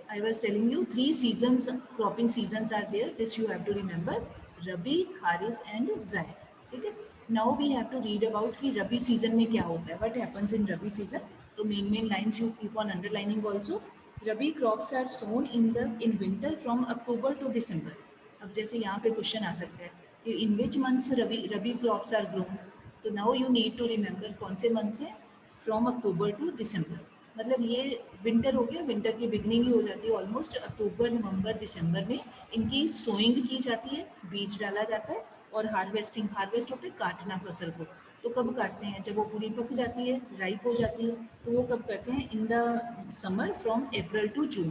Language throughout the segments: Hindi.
I was telling you 3 seasons, cropping seasons are there. This you have to remember: Rabi, Kharif, and Zaid. ठीक है. Now we have to read about कि Rabi season में क्या होता है. What happens in Rabi season? तो main lines you keep on underlining also. Rabi crops are sown in winter from October to December. अब जैसे यहाँ पे क्वेश्चन आ सकता है कि in which months Rabi crops are grown. तो now you need to remember कौन से months हैं. From October to December. मतलब ये विंटर हो गया, विंटर की बिगनिंग ही हो जाती है ऑलमोस्ट अक्टूबर नवंबर दिसंबर में इनकी सोइंग की जाती है, बीज डाला जाता है और हार्वेस्ट होता है काटना फसल को. तो कब काटते हैं? जब वो पूरी पक जाती है, राइप हो जाती है, तो वो कब करते हैं? In the summer from April to June.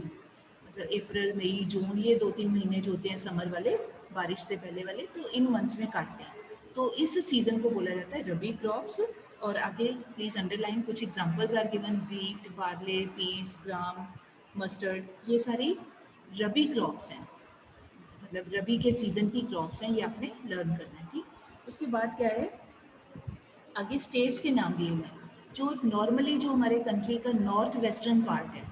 मतलब अप्रैल मई जून ये 2-3 महीने जो होते हैं समर वाले, बारिश से पहले वाले, तो इन मंथ्स में काटते हैं. तो इस सीजन को बोला जाता है रबी क्रॉप्स. और आगे प्लीज अंडरलाइन कुछ examples are given: wheat, barley, peas, gram, mustard. ये सारी रबी क्रॉप्स हैं, मतलब रबी के सीजन की क्रॉप्स हैं. ये आपने लर्न करना है. ठीक. उसके बाद क्या है, आगे स्टेट्स के नाम दिए हुए हैं. जो नॉर्मली जो हमारे कंट्री का नॉर्थ वेस्टर्न पार्ट है,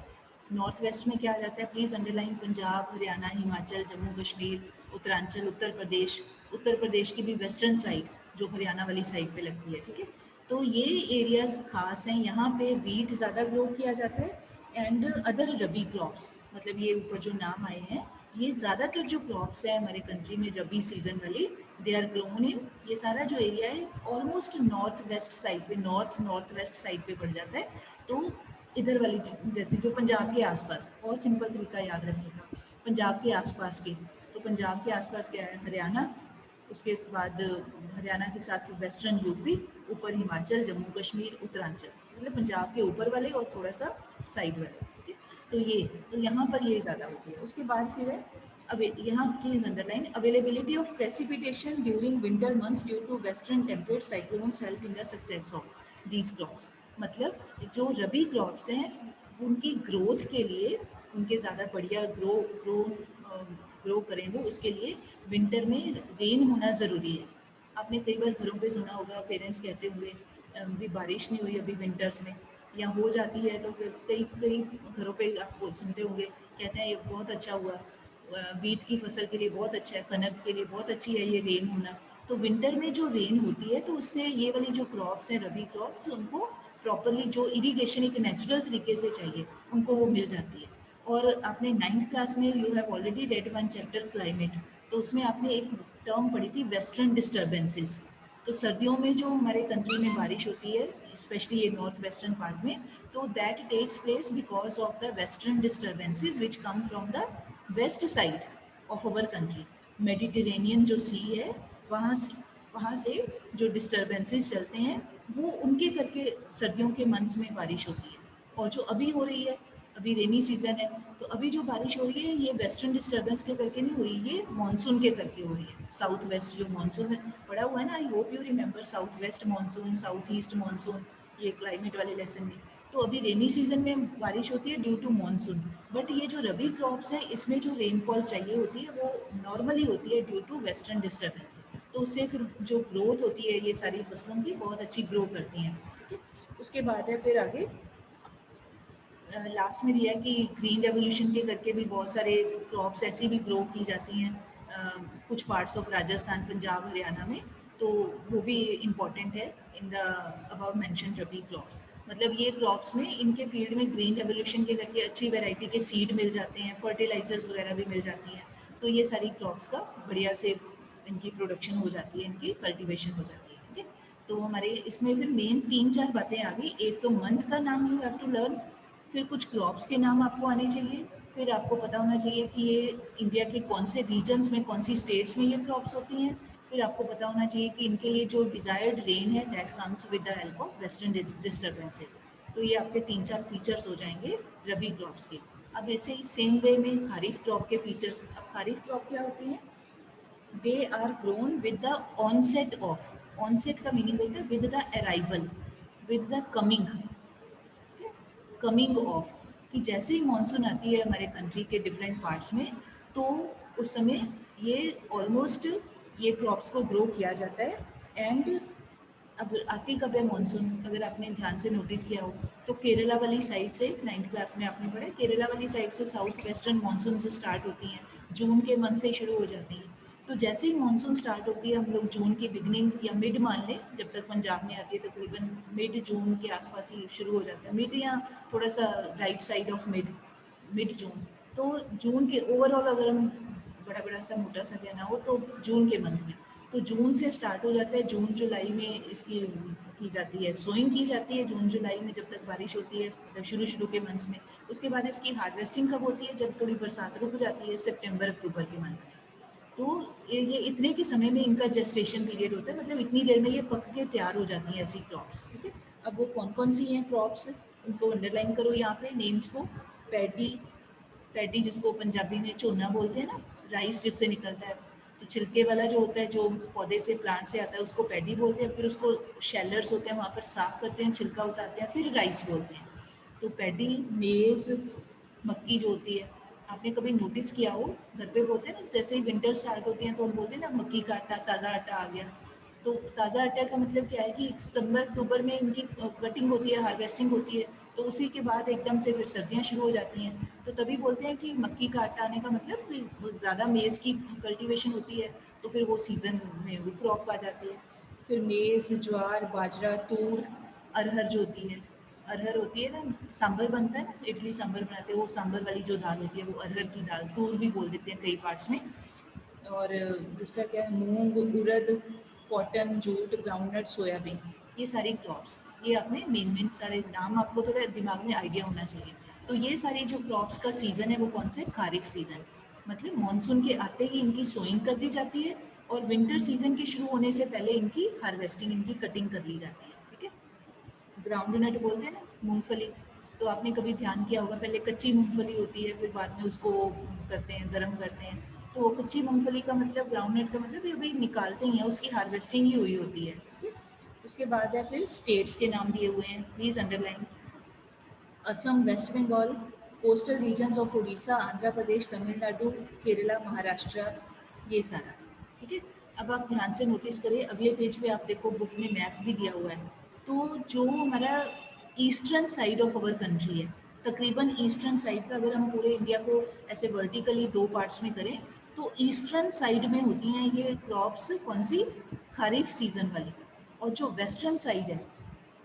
नॉर्थ वेस्ट में क्या आ जाता है? Please underline: Punjab, Haryana, Himachal, Jammu Kashmir, Uttaranchal, Uttar Pradesh. उत्तर प्रदेश की भी वेस्टर्न साइड जो हरियाणा वाली साइड पे लगती है. ठीक है. तो ये एरियाज खास हैं. यहाँ पे वीट ज़्यादा ग्रो किया जाता है एंड अदर रबी क्रॉप्स. मतलब ये ऊपर जो नाम आए हैं, ये ज़्यादातर जो क्रॉप्स है हमारे कंट्री में रबी सीजन वाली, दे आर ग्रोन इन, ये सारा जो एरिया है ऑलमोस्ट नॉर्थ वेस्ट साइड पे, नॉर्थ वेस्ट साइड पे पड़ जाता है. तो इधर वाली जैसे जो पंजाब के आसपास, और सिंपल तरीका याद रखने का, पंजाब के आसपास के, तो पंजाब के आसपास क्या है? हरियाणा. उसके बाद हरियाणा के साथ वेस्टर्न यूपी, ऊपर हिमाचल, जम्मू कश्मीर, उत्तरांचल, मतलब पंजाब के ऊपर वाले और थोड़ा सा साइड वाले. ठीक है. तो ये, तो यहाँ पर ये ज़्यादा होती है. उसके बाद फिर है अब यहाँ please underline: availability of precipitation during winter months due to western temperate cyclones help in the success of these crops. मतलब जो रबी क्रॉप्स हैं उनकी ग्रोथ के लिए, उनके ज़्यादा बढ़िया ग्रो करें वो, उसके लिए विंटर में रेन होना ज़रूरी है. आपने कई बार घरों पे सुना होगा, पेरेंट्स कहते हुए भी बारिश नहीं हुई अभी विंटर्स में, या हो जाती है तो कई कई घरों पे आप सुनते होंगे, कहते हैं ये बहुत अच्छा हुआ, वीट की फसल के लिए बहुत अच्छा है, कनक के लिए बहुत अच्छी है ये रेन होना. तो विंटर में जो रेन होती है तो उससे ये वाली जो क्रॉप्स हैं रबी क्रॉप्स, उनको प्रॉपरली जो इरिगेशन एक नेचुरल तरीके से चाहिए उनको वो मिल जाती है. और आपने 9th क्लास में you have already red one chapter climate, तो उसमें आपने एक टर्म पढ़ी थी वेस्टर्न डिस्टर्बेंसेस. तो सर्दियों में जो हमारे कंट्री में बारिश होती है, स्पेशली ये नॉर्थ वेस्टर्न पार्ट में, तो that takes place because of the western disturbances which come from the west side of our country. Mediterranean जो सी है, वहाँ से जो डिस्टर्बेंसेस चलते हैं वो उनके करके सर्दियों के मंथ्स में बारिश होती है. और जो अभी हो रही है, अभी रेनी सीजन है, तो अभी जो बारिश हो रही है ये वेस्टर्न डिस्टर्बेंस के करके नहीं हो रही, ये मानसून के करके हो रही है. साउथ वेस्ट जो मानसून है पड़ा हुआ है ना, I hope you remember south west monsoon, south east monsoon, ये क्लाइमेट वाले लेसन में. तो अभी रेनी सीजन में बारिश होती है ड्यू टू मानसून. बट ये जो रबी क्रॉप्स हैं इसमें जो रेनफॉल चाहिए होती है वो नॉर्मली होती है ड्यू टू वेस्टर्न डिस्टर्बेंस. तो उससे फिर जो ग्रोथ होती है ये सारी फसलों की बहुत अच्छी ग्रो करती हैं. ठीक है. उसके बाद है फिर आगे लास्ट में दिया है कि ग्रीन रेवोल्यूशन के करके भी बहुत सारे क्रॉप्स ऐसी भी ग्रो की जाती हैं कुछ पार्ट्स ऑफ राजस्थान, पंजाब, हरियाणा में. तो वो भी इम्पॉर्टेंट है in the above mention rabi crops. मतलब ये क्रॉप्स में इनके फील्ड में ग्रीन रेवोल्यूशन के करके अच्छी वैरायटी के सीड मिल जाते हैं, फर्टिलाइजर्स वगैरह भी मिल जाती हैं. तो ये सारी क्रॉप्स का बढ़िया से इनकी प्रोडक्शन हो जाती है, इनकी कल्टिवेशन हो जाती है. ठीक है. तो हमारे इसमें फिर मेन 3-4 बातें आ गई. एक तो मंथ का नाम यू हैव टू लर्न, फिर कुछ क्रॉप्स के नाम आपको आने चाहिए, फिर आपको पता होना चाहिए कि ये इंडिया के कौन से रीजन्स में, कौन सी स्टेट्स में ये क्रॉप्स होती हैं, फिर आपको पता होना चाहिए कि इनके लिए जो डिज़ायर्ड रेन है that comes with the help of western disturbances. तो ये आपके 3-4 फीचर्स हो जाएंगे रबी क्रॉप्स के. अब ऐसे ही सेम वे में खारिफ क्रॉप के फीचर्स. अब खारिफ क्रॉप क्या होती है? They are grown with the onset of, onset का मीनिंग होता है with the arrival, with the coming, coming of, कि जैसे ही मानसून आती है हमारे कंट्री के डिफरेंट पार्ट्स में, तो उस समय ये ऑलमोस्ट ये क्रॉप्स को ग्रो किया जाता है. एंड अब आती कब है मानसून, अगर आपने ध्यान से नोटिस किया हो तो केरला वाली साइड से, 9th क्लास में आपने पढ़ा, केरला वाली साइड से साउथ वेस्टर्न मानसून से स्टार्ट होती हैं, जून के मंथ से शुरू हो जाती हैं। तो जैसे ही मानसून स्टार्ट होती है, हम लोग जून की बिगनिंग या मिड मान लें, जब तक पंजाब में आती है तकरीबन मिड जून के आसपास ही शुरू हो जाता है, मिड या थोड़ा सा right side of mid, mid June. तो जून के ओवरऑल अगर हम बड़ा बड़ा सा मोटा सा कहना हो तो जून के मंथ में, तो जून से स्टार्ट हो जाता है, जून जुलाई में इसकी की जाती है, सोइंग की जाती है जून जुलाई में जब तक बारिश होती है, मतलब शुरू शुरू के मंथ्स में। उसके बाद इसकी हार्वेस्टिंग कब होती है, जब थोड़ी बरसात रुक जाती है, सितंबर अक्टूबर के मंथ में। तो ये इतने के समय में इनका जेस्टेशन पीरियड होता है, मतलब इतनी देर में ये पक के तैयार हो जाती हैं ऐसी क्रॉप्स, ठीक है। अब वो कौन कौन सी हैं क्रॉप्स, उनको अंडरलाइन करो यहाँ पे नेम्स को। पैडी, पैडी जिसको पंजाबी में झोना बोलते हैं ना, राइस जिससे निकलता है, तो छिलके वाला जो होता है, जो पौधे से प्लांट से आता है, उसको पैडी बोलते हैं। फिर उसको शेलर्स होते हैं वहाँ पर साफ करते हैं, छिलका उतारते हैं, फिर राइस बोलते हैं। तो पैडी, मेज, मक्की जो होती है, आपने कभी नोटिस किया हो, घर पे बोलते हैं ना, जैसे ही विंटर स्टार्ट होती है तो हम बोलते हैं ना मक्की का आटा, ताज़ा आटा आ गया। तो ताज़ा आटा का मतलब क्या है कि सितंबर अक्टूबर में इनकी कटिंग होती है, हार्वेस्टिंग होती है, तो उसी के बाद एकदम से फिर सर्दियाँ शुरू हो जाती हैं, तो तभी बोलते हैं कि मक्की का आटा आने का मतलब ज़्यादा मेज़ की कल्टीवेशन होती है, तो फिर वो सीज़न में वो क्रॉप आ जाती है। फिर मेज़, ज्वार, बाजरा, तूर, अरहर जो होती है, अरहर होती है ना, सांभर बनता है ना, इडली सांभर बनाते हैं, वो सांभर वाली जो दाल होती है वो अरहर की दाल, तूर भी बोल देते हैं कई पार्ट्स में। और दूसरा क्या है, मूंग, उड़द, कॉटन, जूट, ग्राउंडनट, सोयाबीन, ये सारी क्रॉप्स, ये आपने मेन मेन सारे नाम आपको थोड़ा दिमाग में आइडिया होना चाहिए। तो ये सारी जो क्रॉप्स का सीज़न है वो कौन सा है, खारिफ सीज़न, मतलब मानसून के आते ही इनकी सोइंग कर दी जाती है, और विंटर सीजन के शुरू होने से पहले इनकी हार्वेस्टिंग, इनकी कटिंग कर ली जाती है, ठीक है। ग्राउंडनट बोलते हैं ना, मूंगफली, तो आपने कभी ध्यान किया होगा, पहले कच्ची मूंगफली होती है, फिर बाद में उसको करते हैं, गर्म करते हैं। तो वो कच्ची मूंगफली का मतलब, ग्राउंडनट का मतलब, ये अभी निकालते ही हैं, उसकी हार्वेस्टिंग ही हुई होती है, ठीक है। उसके बाद है फिर स्टेट्स के नाम दिए हुए हैं, please underline. Assam, west Bengal, coastal regions of Orissa, Andhra Pradesh, Tamil Nadu, Kerala, Maharashtra, ये सारा, ठीक है। अब आप ध्यान से नोटिस करें, अगले पेज पे आप देखो, बुक में मैप भी दिया हुआ है। तो जो हमारा eastern side of our country है, तकरीबन ईस्टर्न साइड का, अगर हम पूरे इंडिया को ऐसे वर्टिकली दो पार्ट्स में करें, तो ईस्टर्न साइड में होती हैं ये क्रॉप्स, कौन सी, खरीफ सीजन वाली। और जो वेस्टर्न साइड है,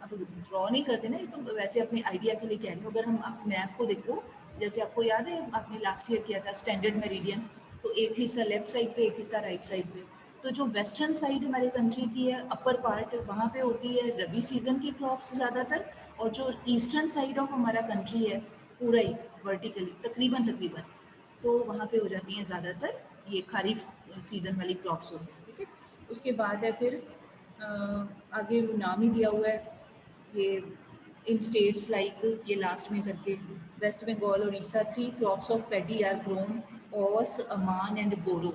अब ड्रॉ नहीं करते ना, ये तो वैसे अपने आइडिया के लिए कह रही हूँ, अगर हम आप मैप को देखो, जैसे आपको याद है आपने लास्ट ईयर किया था स्टैंडर्ड मेरिडियन, तो एक हिस्सा लेफ्ट साइड पे, एक हिस्सा राइट साइड पे। तो जो वेस्टर्न साइड हमारे कंट्री की है, अपर पार्ट, वहाँ पे होती है रबी सीजन की क्रॉप्स ज़्यादातर, और जो ईस्टर्न साइड ऑफ हमारा कंट्री है, पूरा ही वर्टिकली तकरीबन तकरीबन, तो वहाँ पे हो जाती हैं ज़्यादातर ये खरीफ सीजन वाली क्रॉप्स होती हैं, ठीक है। उसके बाद है फिर आगे वो नाम ही दिया हुआ है, ये इन स्टेट्स लाइक, ये लास्ट में करके, West Bengal, Odisha, 3 crops of paddy are grown, aus, aman and borrow.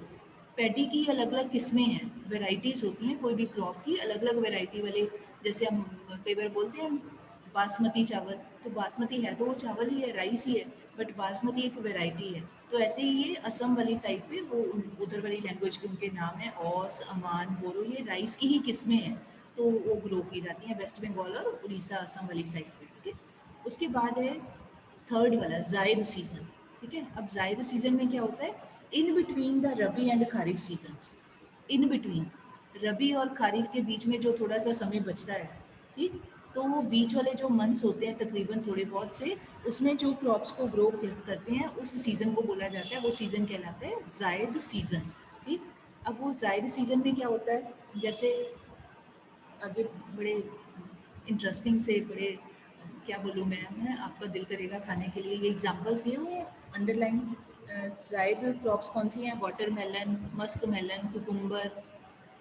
Paddy की अलग अलग किस्में हैं, वेराइटीज़ होती हैं, कोई भी क्रॉप की अलग अलग वेराइटी वाले, जैसे हम कई बार बोलते हैं बासमती चावल, तो बासमती है तो वो चावल ही है, राइस ही है, बट बासमती एक वेराइटी है। तो ऐसे ही ये असम वाली साइड पे वो उधर वाली लैंग्वेज के उनके नाम है, ओस, अमान, बोरो, ये राइस की ही किस्में हैं, तो वो ग्रो की जाती हैं वेस्ट बंगाल और उड़ीसा, असम वाली साइड पे, ठीक है। उसके बाद है थर्ड वाला, जायद सीजन, ठीक है। अब जायद सीजन में क्या होता है, in between the rabi and kharif seasons, in between rabi और खारिफ के बीच में जो थोड़ा सा समय बचता है, ठीक, तो वो बीच वाले जो मंथ्स होते हैं तकरीबन थोड़े बहुत से, उसमें जो क्रॉप्स को ग्रो करते हैं, उस सीज़न को बोला जाता है, वो सीज़न कहलाता है जायद सीज़न, ठीक। अब वो जायद सीज़न में क्या होता है, जैसे आगे बड़े इंटरेस्टिंग से, बड़े क्या बोलूँ मैं आपका दिल करेगा खाने के लिए, ये एग्जांपल्स दिए हुए हैं अंडरलाइन। जायद क्रॉप्स कौन सी हैं, वाटरमेलन, मस्क मेलन, कुकुम्बर,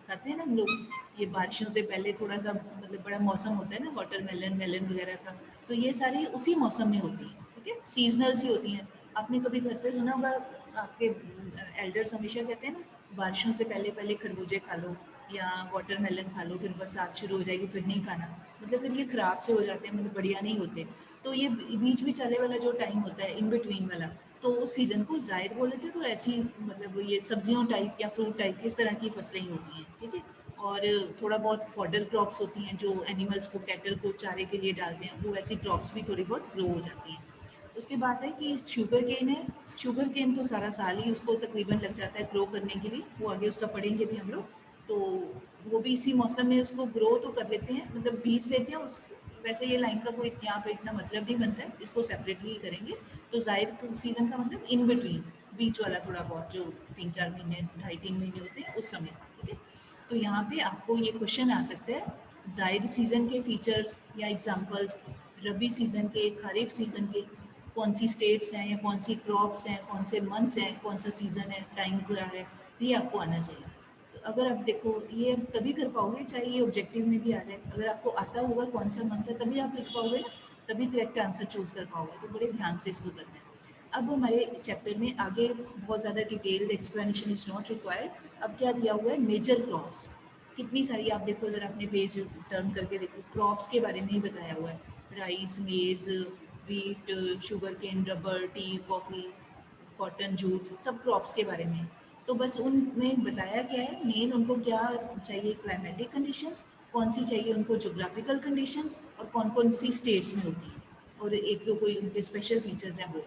खाते हैं ना हम लोग, ये बारिशों से पहले थोड़ा सा मतलब बड़ा मौसम होता है ना वाटरमेलन, मेलन वगैरह का, तो ये सारी उसी मौसम में होती हैं, ठीक है, सीजनल सी होती हैं। आपने कभी घर पे सुना होगा, आपके एल्डर्स हमेशा कहते हैं ना, बारिशों से पहले पहले खरबूजे खा लो या वाटरमेलन खा लो, फिर बरसात शुरू हो जाएगी फिर नहीं खाना, मतलब फिर ये ख़राब से हो जाते हैं, मतलब बढ़िया नहीं होते। तो ये बीच में चले वाला जो टाइम होता है, इन बिटवीन वाला, तो उस सीज़न को जायद बोल देते हैं। तो ऐसी मतलब ये सब्जियों टाइप या फ्रूट टाइप इस तरह की फसलें ही होती हैं, ठीक है। और थोड़ा बहुत फॉडर क्रॉप्स होती हैं जो एनिमल्स को, कैटल को चारे के लिए डालते हैं, वो ऐसी क्रॉप्स भी थोड़ी बहुत ग्रो हो जाती हैं। उसके बाद है कि शुगर केन है। शुगर केन तो सारा साल ही उसको तकरीबन लग जाता है ग्रो करने के लिए, वो आगे उसका पढ़ेंगे भी हम लोग। तो वो भी इसी मौसम में उसको ग्रो तो कर लेते हैं, मतलब बीज लेते हैं उसको। वैसे ये लाइन का कोई यहाँ पे इतना मतलब नहीं बनता है, इसको सेपरेटली ही करेंगे। तो जायद सीजन का मतलब इन बिटवीन, बीच वाला थोड़ा बहुत जो 3-4 महीने, 2.5-3 महीने होते हैं उस समय का, ठीक है। तो यहाँ पे आपको ये क्वेश्चन आ सकता है जायद सीजन के फीचर्स या एग्जांपल्स, रबी सीजन के, खरीफ सीजन के, कौन सी स्टेट्स हैं या कौन सी क्रॉप्स हैं, कौन से मंथ्स हैं, कौन सा सीजन है, टाइम क्या है, ये आपको आना चाहिए। तो अगर आप देखो ये तभी कर पाओगे चाहे ये ऑब्जेक्टिव में भी आ जाए। अगर आपको आता होगा कौन सा मंथ है तभी आप लिख पाओगे ना, तभी करेक्ट आंसर चूज कर पाओगे। तो बड़े ध्यान से इसको करना है। अब हमारे चैप्टर में आगे बहुत ज़्यादा detailed explanation is not required. अब क्या दिया हुआ है, मेजर क्रॉप्स। कितनी सारी आप देखो, अगर अपने पेज टर्न करके देखो, क्रॉप्स के बारे में ही बताया हुआ है। Rice, maize, wheat, sugar cane, rubber, tea, coffee, cotton, jute, सब क्रॉप्स के बारे में। तो बस उनमें बताया क्या है, मेन उनको क्या चाहिए, क्लाइमेटिक कंडीशंस, कौन सी चाहिए उनको जोग्राफिकल कंडीशंस, और कौन कौन सी स्टेट्स में होती हैं, और एक दो कोई उनके स्पेशल फीचर्स हैं वो।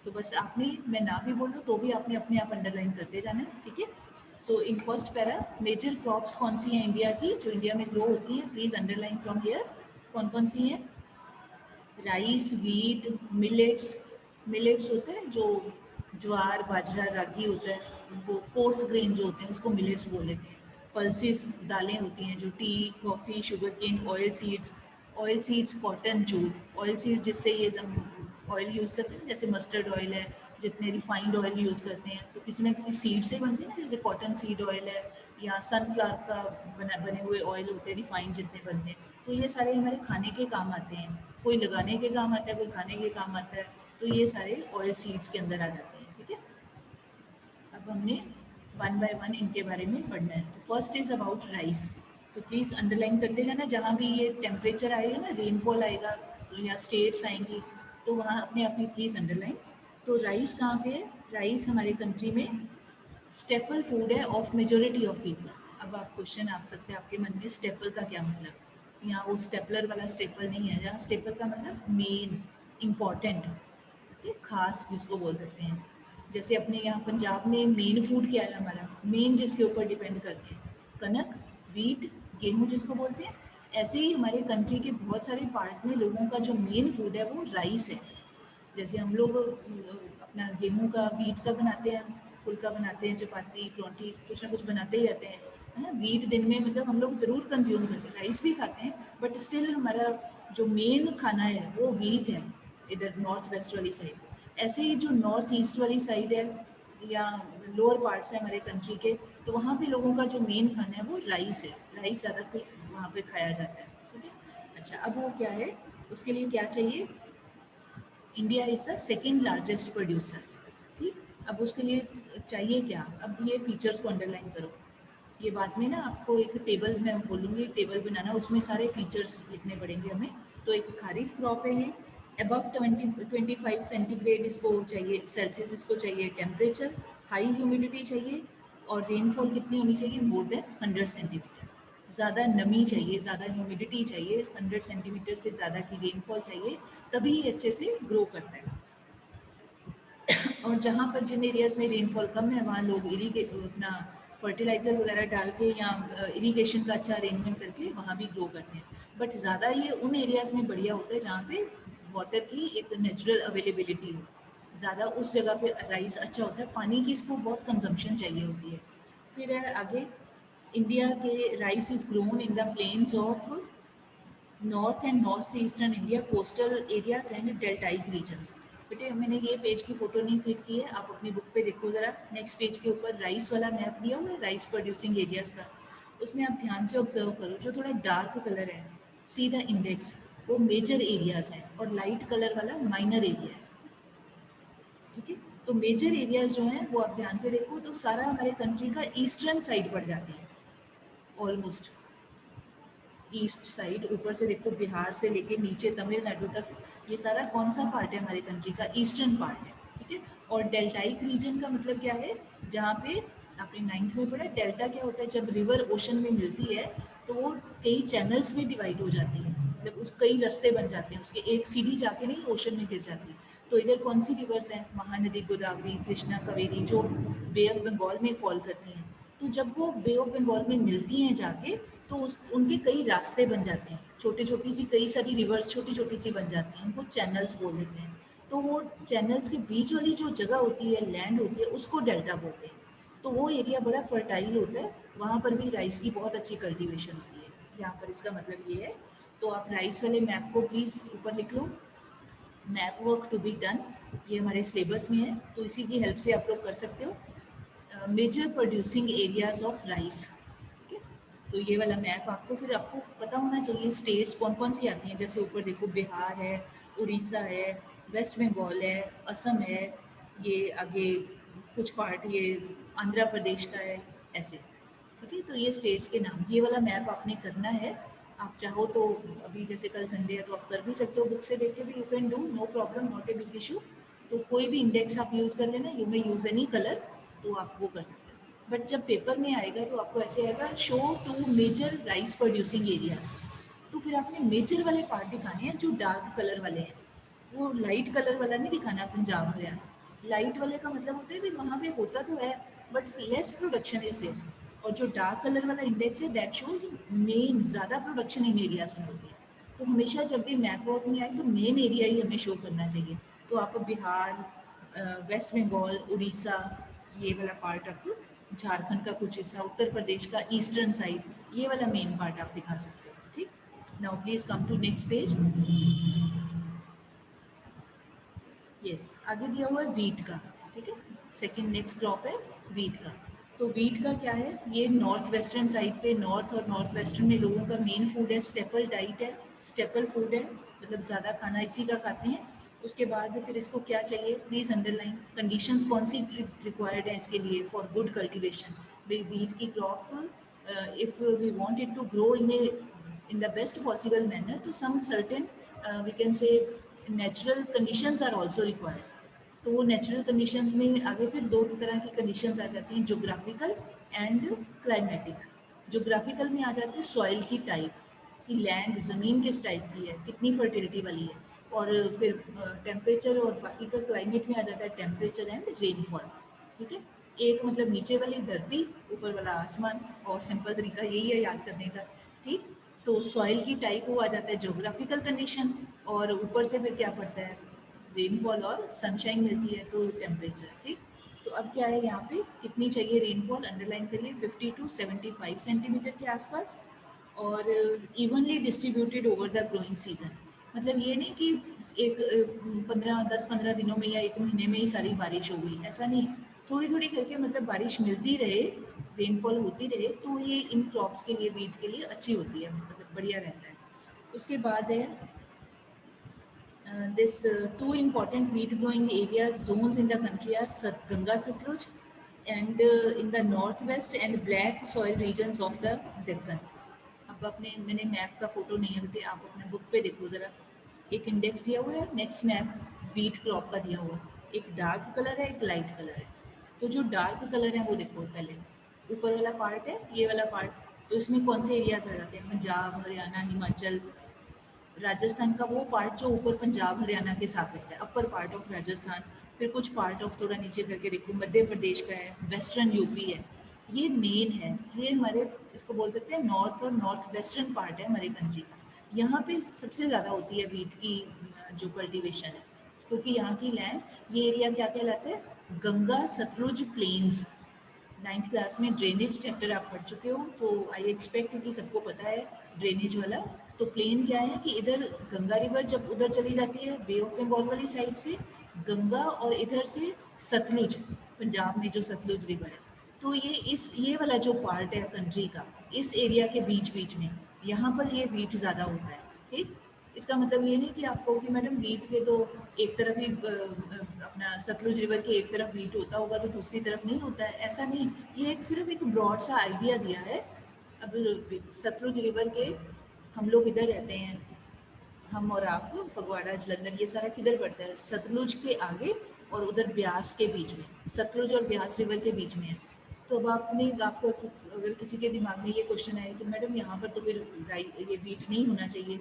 तो बस आपने, मैं ना भी बोलूँ तो भी आपने अपने आप अंडरलाइन करते जाना है, ठीक है। So in first para, major crops कौन सी हैं इंडिया की, जो इंडिया में ग्रो होती हैं, प्लीज अंडरलाइन फ्रॉम हियर। कौन कौन सी हैं, राइस, वीट, मिलेट्स। मिलेट्स होते हैं जो ज्वार, बाजरा, रागी होता है, उनको कोर्स ग्रेन जो होते हैं उसको मिलेट्स बोल लेते हैं। पल्सेस, दालें होती हैं जो tea, coffee, sugar cane, oil seeds, cotton, jute. Oil seeds जिससे ये जब ऑयल यूज़ करते हैं, जैसे मस्टर्ड ऑयल है, जितने रिफाइंड ऑयल यूज़ करते हैं तो किसी ना किसी सीड से बनते हैं ना, जैसे कॉटन सीड ऑयल है, या सनफ्लावर का बने हुए ऑयल होते हैं रिफाइंड जितने बनते हैं। तो ये सारे हमारे खाने के काम आते हैं, कोई लगाने के काम आता है, कोई खाने के काम आता है। तो ये सारे ऑयल सीड्स के अंदर आ जाते हैं, ठीक है। अब हमने वन बाय वन इनके बारे में पढ़ना है। तो फर्स्ट इज अबाउट राइस। तो प्लीज़ अंडरलाइन करते जाना, जहाँ भी ये टेम्परेचर आएगा ना, रेनफॉल आएगा तो या स्टेट्स आएंगी, तो वहाँ अपने आप ही प्लीज़ अंडरलाइन। तो राइस कहाँ पे है, राइस हमारे कंट्री में स्टेपल फूड है ऑफ मेजोरिटी ऑफ पीपल। अब आप क्वेश्चन आ सकते हैं आपके मन में, स्टेपल का क्या मतलब। यहाँ वो स्टेपलर वाला स्टेपल नहीं है, जहाँ स्टेपल का मतलब मेन, इम्पॉर्टेंट, ठीक, खास जिसको बोल सकते हैं। जैसे अपने यहाँ पंजाब में मेन फूड क्या है हमारा, मेन जिसके ऊपर डिपेंड करते हैं, कनक, वीट, गेहूँ जिसको बोलते हैं। ऐसे ही हमारे कंट्री के बहुत सारे पार्ट में लोगों का जो मेन फूड है वो राइस है। जैसे हम लोग अपना गेहूं का, वीट का बनाते हैं, फुल्का बनाते हैं, चपाती, परोंठी, कुछ ना कुछ बनाते ही रहते हैं, है ना। वीट दिन में मतलब हम लोग ज़रूर कंज्यूम करते हैं, राइस भी खाते हैं, बट स्टिल हमारा जो मेन खाना है वो वीट है, इधर नॉर्थ वेस्ट वाली साइड। ऐसे ही जो नॉर्थ ईस्ट वाली साइड है या लोअर पार्ट्स है हमारे कंट्री के, तो वहाँ पे लोगों का जो मेन खाना है वो राइस है। राइस ज़्यादा वहाँ पे खाया जाता है, ठीक है। अच्छा, अब वो क्या है, उसके लिए क्या चाहिए, India is the second largest producer, ठीक। अब उसके लिए चाहिए क्या, अब ये फीचर्स को अंडरलाइन करो। ये बाद में ना आपको एक टेबल मैं बोलूँगी, टेबल बनाना, उसमें सारे फीचर्स लिखने पड़ेंगे हमें। तो एक खरीफ क्रॉप है ये, अबव 25 सेंटीग्रेड इसको चाहिए, सेल्सियस इसको चाहिए टेम्परेचर, हाई ह्यूमिडिटी चाहिए, और रेनफॉल कितनी होनी चाहिए, मोर देन 100 सेंटीमीटर। ज़्यादा नमी चाहिए, ज़्यादा ह्यूमिडिटी चाहिए, 100 सेंटीमीटर से ज़्यादा की रेनफॉल चाहिए, तभी ये अच्छे से ग्रो करता है। और जहाँ पर जिन एरियाज़ में रेनफॉल कम है वहाँ लोग अपना फर्टिलाइज़र वगैरह डाल के या इरिगेशन का अच्छा अरेंजमेंट करके वहाँ भी ग्रो करते हैं। बट ज़्यादा ये उन एरियाज़ में बढ़िया होता है जहाँ पे वाटर की एक नेचुरल अवेलेबिलिटी हो। ज़्यादा उस जगह पे राइस अच्छा होता है, पानी की इसको बहुत कंजम्पशन चाहिए होती है। फिर है आगे, इंडिया के rice is grown in the plains of north and north eastern India, coastal areas and deltaic regions. बेटे मैंने ये पेज की फोटो नहीं क्लिक की है, आप अपनी बुक पे देखो ज़रा, नेक्स्ट पेज के ऊपर राइस वाला मैप दिया हुआ है, राइस प्रोड्यूसिंग एरियाज़ का। उसमें आप ध्यान से ऑब्जर्व करो, जो थोड़ा डार्क कलर है, सी द इंडेक्स, वो मेजर एरियाज़ हैं, और लाइट कलर वाला माइनर एरिया है, ठीक है। तो मेजर एरियाज जो हैं वो आप ध्यान से देखो, तो सारा हमारे कंट्री का ईस्टर्न साइड पड़ जाती है, ऑलमोस्ट ईस्ट साइड। ऊपर से देखो बिहार से लेके नीचे तमिलनाडु तक, ये सारा कौन सा पार्ट है हमारे कंट्री का, ईस्टर्न पार्ट है, ठीक है। और डेल्टाइक रीजन का मतलब क्या है, जहाँ पे आपने 9th में पढ़ा डेल्टा क्या होता है, जब रिवर ओशन में मिलती है तो वो कई चैनल्स में डिवाइड हो जाती है, मतलब उस कई रास्ते बन जाते हैं उसके, एक सीधी जाके नहीं ओशन में गिर जाती। तो इधर कौन सी रिवर्स हैं, महानदी, गोदावरी, कृष्णा, कावेरी, जो बे ऑफ बंगाल में फॉल करती हैं। तो जब वो बे ऑफ बंगाल में मिलती हैं जाके, तो उस उनके कई रास्ते बन जाते हैं, छोटी छोटी सी कई सारी रिवर्स छोटी छोटी सी बन जाती हैं, उनको चैनल्स बोल देते हैं। तो वो चैनल्स के बीच वाली जो जगह होती है, लैंड होती है, उसको डेल्टा बोलते हैं। तो वो एरिया बड़ा फर्टाइल होता है, वहाँ पर भी राइस की बहुत अच्छी कल्टीवेशन होती है। यहाँ पर इसका मतलब ये है। तो आप राइस वाले मैप को प्लीज़ ऊपर लिख लो, map work to be done, ये हमारे सिलेबस में है, तो इसी की हेल्प से आप लोग कर सकते हो। Major producing areas of rice, ठीक है। तो ये वाला मैप आपको, फिर आपको पता होना चाहिए स्टेट्स कौन कौन सी आती हैं, जैसे ऊपर देखो बिहार है, उड़ीसा है, वेस्ट बंगाल है, असम है, ये आगे कुछ पार्ट ये आंध्र प्रदेश का है, ऐसे, ठीक है। तो ये स्टेट्स के नाम, ये वाला मैप आपने करना है। आप चाहो तो अभी जैसे कल संडे है तो आप कर भी सकते हो, बुक से देख के भी you can do, no problem, not a big issue. तो कोई भी इंडेक्स आप यूज़ कर लेना, you may use any colour, तो आप वो कर सकते हो। बट जब पेपर में आएगा तो आपको ऐसे आएगा, show to major rice producing areas. तो फिर आपने मेजर वाले पार्ट दिखाने हैं जो डार्क कलर वाले हैं, वो लाइट कलर वाला नहीं दिखाना पंजाब हरियाणा। लाइट वाले का मतलब होता है कि वहाँ पे होता तो है but less production is there, और जो डार्क कलर वाला इंडेक्स है दैट शोज मेन ज़्यादा प्रोडक्शन इन एरियाज में होती है। तो हमेशा जब भी मैप वर्क में आए तो मेन एरिया ही हमें शो करना चाहिए। तो आप बिहार, वेस्ट बंगाल, उड़ीसा, ये वाला पार्ट आपको, झारखंड का कुछ हिस्सा, उत्तर प्रदेश का ईस्टर्न साइड, ये वाला मेन पार्ट आप दिखा सकते हो, ठीक। Now please come to next page. Yes, आगे दिया हुआ है वीट का, ठीक है। सेकंड नेक्स्ट क्रॉप है वीट का। तो वीट का क्या है, ये नॉर्थ वेस्टर्न साइड पे, नॉर्थ और नॉर्थ वेस्टर्न में लोगों का मेन फूड है, स्टेपल डाइट है, स्टेपल फूड है, मतलब ज़्यादा खाना इसी का खाते हैं। उसके बाद फिर इसको क्या चाहिए, प्लीज़ अंडरलाइन, कंडीशंस कौन सी रिक्वायर्ड है इसके लिए फॉर गुड कल्टीवेशन। वीट की crop, if we want it to grow in the best possible manner, तो some certain we can say natural conditions are also required. तो वो नेचुरल कंडीशंस में आगे फिर दो तरह की कंडीशंस आ जाती हैं, ज्योग्राफिकल एंड क्लाइमेटिक। ज्योग्राफिकल में आ जाते हैं सॉइल की टाइप, कि लैंड ज़मीन किस टाइप की है, कितनी फर्टिलिटी वाली है। और फिर टेम्परेचर और बाकी का क्लाइमेट में आ जाता है टेम्परेचर एंड रेनफॉल, ठीक है। एक मतलब नीचे वाली धरती, ऊपर वाला आसमान, और सिंपल तरीका यही है याद करने का, ठीक। तो सॉइल की टाइप वो आ जाता है ज्योग्राफिकल कंडीशन, और ऊपर से फिर क्या पड़ता है, रेनफॉल और सनशाइन मिलती है, तो टेम्परेचर, ठीक। तो अब क्या है यहाँ पे, कितनी चाहिए रेनफॉल, अंडरलाइन करिए, 50 टू 75 सेंटीमीटर के आसपास, और evenly distributed over the growing season. मतलब ये नहीं कि एक 10-15 दिनों में या एक महीने में ही सारी बारिश हो गई, ऐसा नहीं। थोड़ी थोड़ी करके मतलब बारिश मिलती रहे, रेनफॉल होती रहे, तो ये इन क्रॉप्स के लिए, वीट के लिए अच्छी होती है, मतलब बढ़िया रहता है। उसके बाद है this two important wheat growing areas zones in the country are Ganga Satluj and in the northwest and black soil regions of the Deccan. अब अपने मैंने मैप का फोटो नहीं है बेटे, आप अपने बुक पे देखो ज़रा, एक इंडेक्स दिया हुआ है, नेक्स्ट मैप वीट क्रॉप का दिया हुआ है, एक डार्क कलर है, एक लाइट कलर है। तो जो डार्क कलर है वो देखो पहले, ऊपर वाला पार्ट है, ये वाला पार्ट, तो इसमें कौन से एरियाज आ जाते हैं, पंजाब, हरियाणा, हिमाचल, राजस्थान का वो पार्ट जो ऊपर पंजाब हरियाणा के साथ लगता है, अपर पार्ट ऑफ राजस्थान। फिर कुछ पार्ट ऑफ, थोड़ा नीचे करके देखो, मध्य प्रदेश का है, वेस्टर्न यूपी है। ये मेन है, ये हमारे, इसको बोल सकते हैं नॉर्थ और नॉर्थ वेस्टर्न पार्ट है हमारे कंट्री का। यहाँ पे सबसे ज़्यादा होती है वीट की जो कल्टीवेशन है, क्योंकि यहाँ की लैंड, ये एरिया क्या कहलाता है, Ganga Sutlej plains. 9th class में ड्रेनेज चैप्टर आप पढ़ चुके हो, तो आई एक्सपेक्ट कि सबको पता है ड्रेनेज वाला। तो प्लेन क्या है कि इधर गंगा रिवर जब उधर चली जाती है बे ऑफ बंगाल वाली साइड से, गंगा, और इधर से सतलुज, पंजाब में जो सतलुज रिवर है, तो ये वाला जो पार्ट है कंट्री का, इस एरिया के बीच बीच में, यहाँ पर ये वीट ज़्यादा होता है, ठीक। इसका मतलब ये नहीं कि आपको कि मैडम वीट के तो एक तरफ ही अपना सतलुज रिवर के एक तरफ वीट होता होगा तो दूसरी तरफ नहीं होता है, ऐसा नहीं। ये एक सिर्फ एक ब्रॉड सा आइडिया दिया है। अब सतलुज रिवर के, हम लोग इधर रहते हैं, हम और आप, फगवाड़ा, जलंधर, ये सारा किधर पड़ता है, सतलुज के आगे और उधर ब्यास के बीच में, सतलुज और ब्यास रिवर के बीच में है। तो अब आपको अगर किसी के दिमाग में ये क्वेश्चन आए कि मैडम यहाँ पर तो फिर ये वीट नहीं होना चाहिए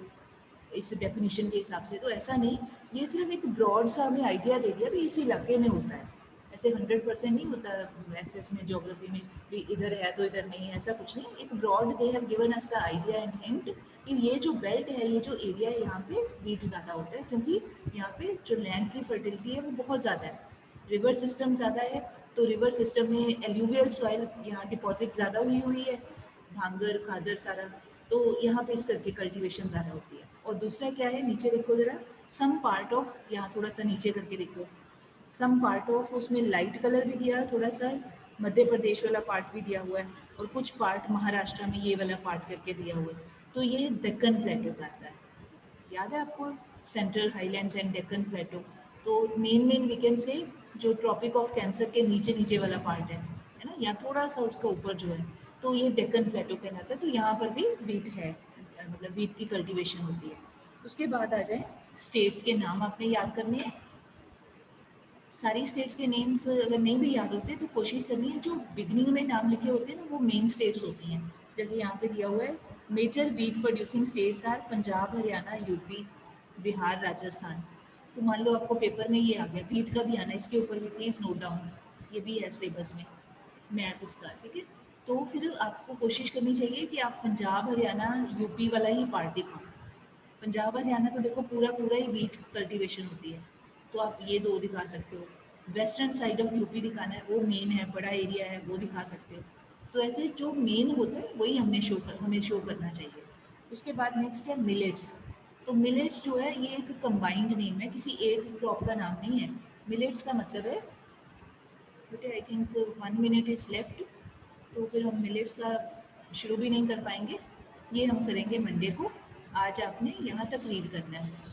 इस डेफिनेशन के हिसाब से, तो ऐसा नहीं, ये सिर्फ एक ब्रॉड सा हमें आइडिया दे दिया भी इस इलाके में होता है। ऐसे 100% नहीं होता एसएस में, ज्योग्राफी में भी इधर है तो इधर नहीं है, ऐसा कुछ नहीं। एक broad they have given us the idea and hint कि ये जो बेल्ट है, ये जो एरिया है, यहाँ पे वीट ज़्यादा होता है क्योंकि यहाँ पे जो लैंड की फर्टिलिटी है वो बहुत ज़्यादा है, रिवर सिस्टम ज़्यादा है, तो रिवर सिस्टम में एल्यूवियल सॉइल यहाँ डिपॉजिट ज़्यादा हुई है, भांगर खादर सारा, तो यहाँ पे इस करके कल्टीवेशन ज़्यादा होती है। और दूसरा क्या है, नीचे देखो जरा, सम पार्ट ऑफ, यहाँ थोड़ा सा नीचे करके देखो, सम पार्ट ऑफ, उसमें लाइट कलर भी दिया है, थोड़ा सा मध्य प्रदेश वाला पार्ट भी दिया हुआ है, और कुछ पार्ट महाराष्ट्र में ये वाला पार्ट करके दिया हुआ है, तो ये दक्कन प्लेटो का आता है। याद है आपको सेंट्रल हाईलैंड्स एंड डेक्कन प्लेटो? तो मेन वी कैन से जो ट्रॉपिक ऑफ कैंसर के नीचे नीचे वाला पार्ट है ना, या थोड़ा सा उसका ऊपर जो है, तो ये डेक्कन प्लेटो कहलाता है। तो यहाँ पर भी वीट है, मतलब वीट की कल्टीवेशन होती है। उसके बाद आ जाए स्टेट्स के नाम आपने याद करने हैं। सारी स्टेट्स के नेम्स अगर नहीं भी याद होते तो कोशिश करनी है जो बिगनिंग में नाम लिखे होते हैं ना, वो मेन स्टेट्स होती हैं। जैसे यहाँ पे दिया हुआ है, major wheat producing states are Punjab, Haryana, UP, Bihar, Rajasthan. तो मान लो आपको पेपर में ये आ गया, वीट का भी आना, इसके ऊपर भी प्लीज़ नोट डाउन, ये भी है सिलेबस में मैप इसका, ठीक है। तो फिर आपको कोशिश करनी चाहिए कि आप पंजाब, हरियाणा, यूपी वाला ही पार्ट दिखाओ। पंजाब हरियाणा तो देखो पूरा पूरा ही वीट कल्टीवेशन होती है, तो आप ये दो दिखा सकते हो। वेस्टर्न साइड ऑफ यूपी दिखाना है, वो मेन है, बड़ा एरिया है, वो दिखा सकते हो। तो ऐसे जो मेन होता है वही हमें शो करना चाहिए। उसके बाद नेक्स्ट है मिलेट्स। तो मिलेट्स जो है ये एक कंबाइंड नेम है, किसी एक क्रॉप का नाम नहीं है। मिलेट्स का मतलब है, बेटे I think 1 minute is left, तो फिर हम मिलेट्स का शुरू भी नहीं कर पाएंगे, ये हम करेंगे मंडे को। आज आपने यहाँ तक रीड करना है।